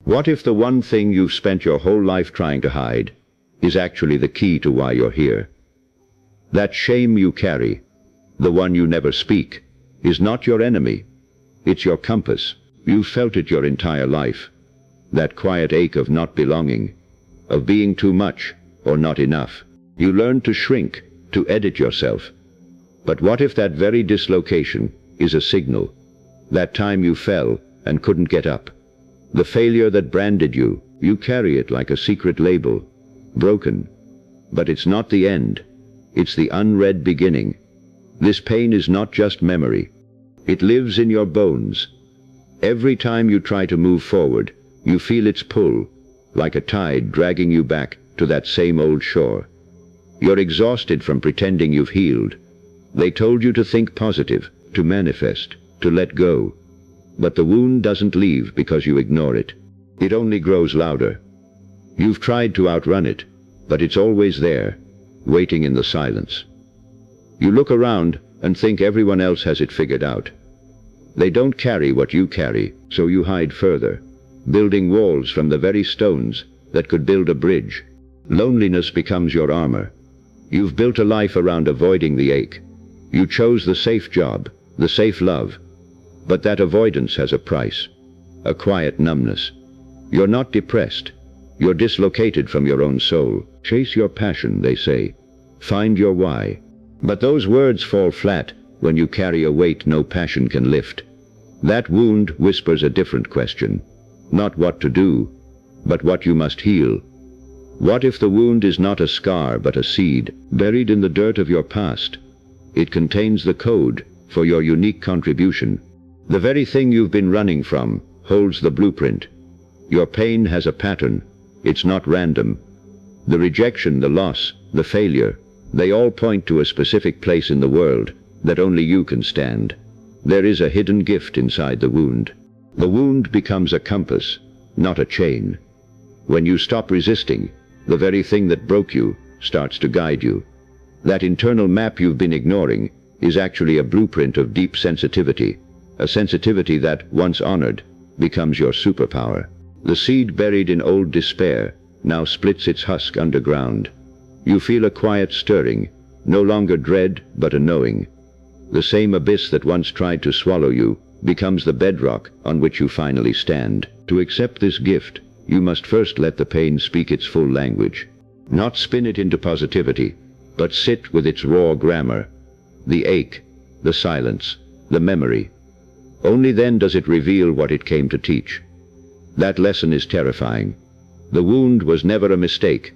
What if the one thing you've spent your whole life trying to hide is actually the key to why you're here? That shame you carry, the one you never speak, is not your enemy. It's your compass. You've felt it your entire life. That quiet ache of not belonging, of being too much or not enough. You learn to shrink, to edit yourself. But what if that very dislocation is a signal? That time you fell and couldn't get up. The failure that branded you, you carry it like a secret label. Broken. But it's not the end. It's the unread beginning. This pain is not just memory. It lives in your bones. Every time you try to move forward, you feel its pull, like a tide dragging you back to that same old shore. You're exhausted from pretending you've healed. They told you to think positive, to manifest, to let go. But the wound doesn't leave because you ignore it. It only grows louder. You've tried to outrun it, but it's always there, waiting in the silence. You look around and think everyone else has it figured out. They don't carry what you carry, so you hide further, building walls from the very stones that could build a bridge. Loneliness becomes your armor. You've built a life around avoiding the ache. You chose the safe job, the safe love. But that avoidance has a price, a quiet numbness. You're not depressed. You're dislocated from your own soul. Chase your passion, they say. Find your why. But those words fall flat when you carry a weight no passion can lift. That wound whispers a different question. Not what to do, but what you must heal. What if the wound is not a scar but a seed, buried in the dirt of your past? It contains the code for your unique contribution. The very thing you've been running from holds the blueprint. Your pain has a pattern. It's not random. The rejection, the loss, the failure, they all point to a specific place in the world that only you can stand. There is a hidden gift inside the wound. The wound becomes a compass, not a chain. When you stop resisting, the very thing that broke you starts to guide you. That internal map you've been ignoring is actually a blueprint of deep sensitivity, a sensitivity that, once honored, becomes your superpower. The seed buried in old despair now splits its husk underground. You feel a quiet stirring, no longer dread but a knowing. The same abyss that once tried to swallow you becomes the bedrock on which you finally stand. To accept this gift, you must first let the pain speak its full language. Not spin it into positivity, but sit with its raw grammar. The ache, the silence, the memory. Only then does it reveal what it came to teach. That lesson is terrifying. The wound was never a mistake.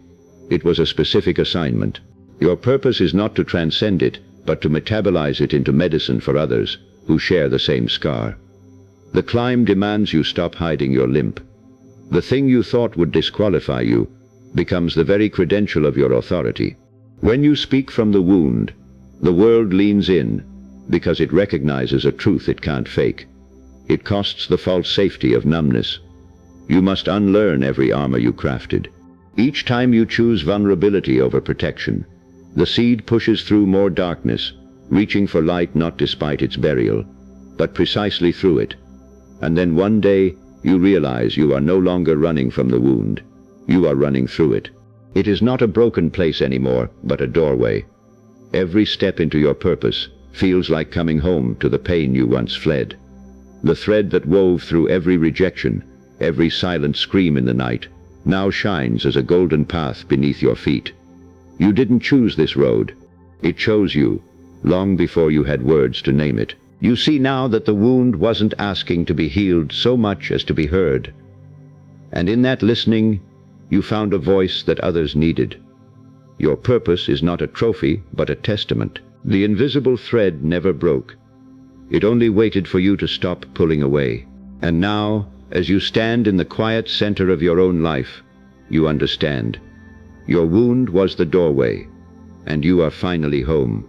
It was a specific assignment. Your purpose is not to transcend it, but to metabolize it into medicine for others who share the same scar. The climb demands you stop hiding your limp. The thing you thought would disqualify you becomes the very credential of your authority. When you speak from the wound, the world leans in because it recognizes a truth it can't fake. It costs the false safety of numbness. You must unlearn every armor you crafted. Each time you choose vulnerability over protection, the seed pushes through more darkness, reaching for light not despite its burial, but precisely through it. And then one day, you realize you are no longer running from the wound. You are running through it. It is not a broken place anymore, but a doorway. Every step into your purpose feels like coming home to the pain you once fled. The thread that wove through every rejection, every silent scream in the night, now shines as a golden path beneath your feet. You didn't choose this road. It chose you, long before you had words to name it. You see now that the wound wasn't asking to be healed so much as to be heard. And in that listening, you found a voice that others needed. Your purpose is not a trophy, but a testament. The invisible thread never broke. It only waited for you to stop pulling away. And now, as you stand in the quiet center of your own life, you understand. Your wound was the doorway, and you are finally home.